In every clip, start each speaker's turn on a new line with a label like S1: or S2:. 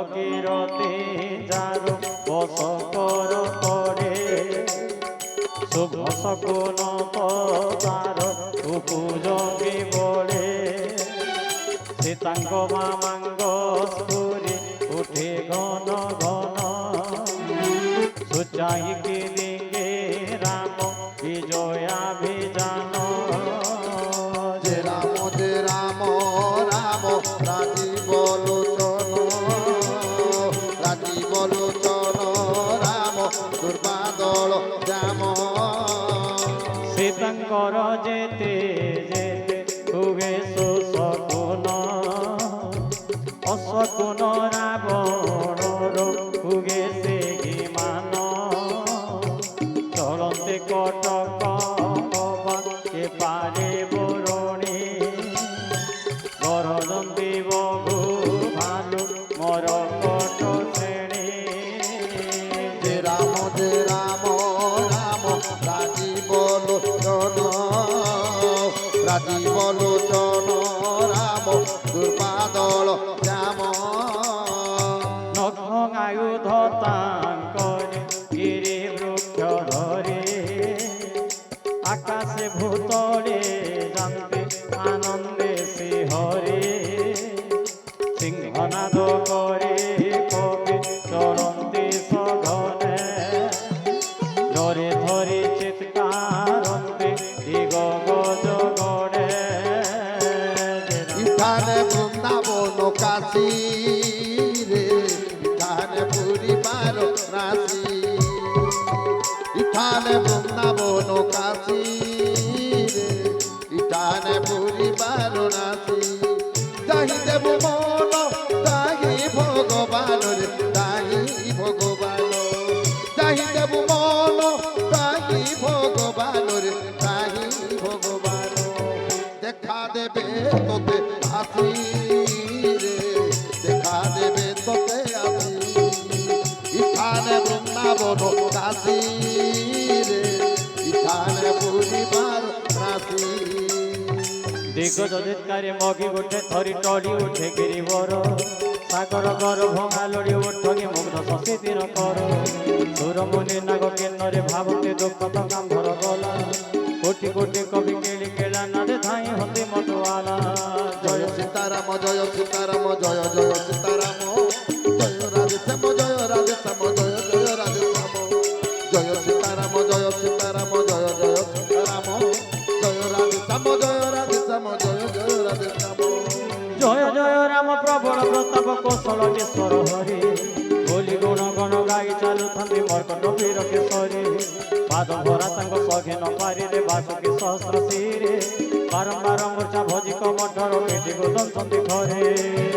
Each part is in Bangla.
S1: কিরতে যার বস কর করে শুভ শকুন তার উপযোগী বলে সীতাঙ্গ মামাঙ্গ স্ফুরি উঠে ঘন ঘন সুচাইকি লিঙ্গে রাম বিজয়াভিযান
S2: যে রাম রাম রাজীব লোচন রাম দুর্বাদল শ্যাম
S1: সীতাঙ্কর যেতে যেতে খুবে সুশকুন অশকুন রাবণর খুগে সে মান চলন্তে কটক কে পারে বরণী গরদন্তি বহু ভালু মর কট শ্রেণী
S2: যে রাম রাম রাজীব লোচন রাম দুর্বাদল শ্যাম
S1: নখ আয়ুধ তাঙ্করে গিরি বৃক্ষ ধরে আকাশে ভূতলে জানতে আনন্দে শিহরে সিংহনাদ করে কবি চরন্তি সঘনে ধরে ধরে চিৎকারন্তে দিগ গজ গড়ে
S2: ইথানে বৃন্দাবন কাশী রে ইথানে পুরিবার রাশি ইথানে বৃন্দাবন কাশী রে ইথানে পুরিবার রাশি যাহি দেব মন তাহি ভগবান রে তাহি ভগবান যাহি দেব মন তাহি ভগবান রে তাহি ভগবান দেখা দেবে তোতে আসি রে দেখা দেবে তোতে আসি ইথানে বৃন্দাবন কাশী রে ইথানে পুরিবার রাশি
S1: দিগ্গজকারে মগি উঠে থরি টড়ি উঠে গিরিবর সাগর গর ভঙা লড়ি উঠে মুগ্ধ শশীর কর সুরমুনি নাগ কেন্দ্রে ভাবতে দুঃখ গাম্ভর গলা কোটি কোটি কবি কেলি কেলা নাদে ধাই হতে মতওয়ালা
S2: জয় সীতারাম জয় সীতারাম জয় জয় সীতারাম জয় রাধে শ্যাম জয় রাধে শ্যাম জয় জয় রাধে শ্যাম জয় সীতারাম জয় সীতারাম জয় জয় সীতারাম জয় রাধে শ্যাম জয় রাধে শ্যাম জয় জয় রাধে শ্যাম
S1: জয় জয় রাম প্রবল প্রতাপ কৌশল কেশ্বর হরি বলি গুণ গণ গাই চালুথাନ୍ତି মর্কট বীর কেশରୀ ପାଦ ଭରା ତାଙ୍କ ସଘେ ନ ପାରିଲେ ବାସୁକି ସହସ୍ର ଶିରେ ବାରମ୍ବାର ମୂର୍ଚ୍ଛା ଭୋଜି କମଠର ପେଟିକୁ ଦଉଛନ୍ତି ଘରେ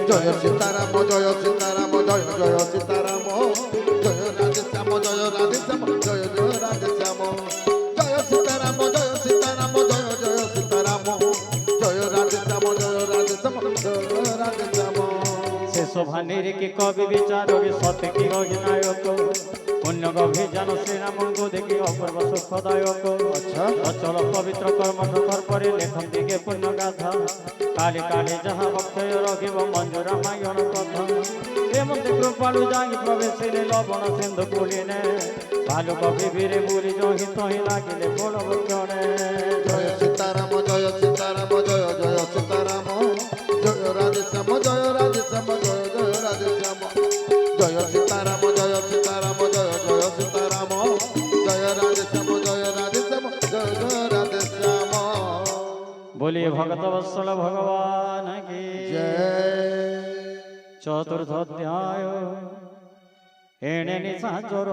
S2: ଜୟ ସୀତାରାମ ଜୟ ସୀତାରାମ ଜୟ ଜୟ ସୀତାରାମ ଜୟ ରାଧେ ଶ୍ୟାମ ଜୟ ରାଧେ ଶ୍ୟାମ ଜୟ ଜୟ ରାଧେ ଶ୍ୟାମ ଜୟ ସୀତାରାମ ଜୟ ସୀତାରାମ ଜୟ ଜୟ ସୀତାରାମ ଜୟ ରାଧେ ଶ୍ୟାମ ଜୟ ରାଧେ ଶ୍ୟାମ ଜୟ ରାଧେ ଶ୍ୟାମ
S1: ଶେଷ ଭାନିରେ କି କବି ବିଚାରରେ ସତେ କି ଅହିନାୟକ পুণ্য গভীজান শ্রীরামঙ্গু দেখি অপূর্ব সুখদায়ক অচল পবিত্র কর্মঠ করে লেখন্তি গে পুণ্য গাথা কালি কালি যাহা অক্ষয় রখিব মঞ্জু রামায়ণ কথা প্রেমতে কৃপালু যাই প্রবেশিলে লবণ সিন্ধু কুলিনে ভালু কবি বীরে বুড়ি জহি তহি লাগিলে বড় বক্ষণে
S2: জয় সীতারাম জয় সীতারাম জয় জয় সীতারাম জয় রাধে শ্যাম জয় রাধে শ্যাম জয় জয় রাধে শ্যাম জয় সীতারাম জয় সীতারাম জয় জয় সীতারাম জয় রাধে শ্যাম জয় রাধে শ্যাম জয় জয় রাধে শ্যাম
S1: बोलिए भगत वत्सल भगवान की
S2: जय
S1: चतुर्थ अध्याय एणे निशाचर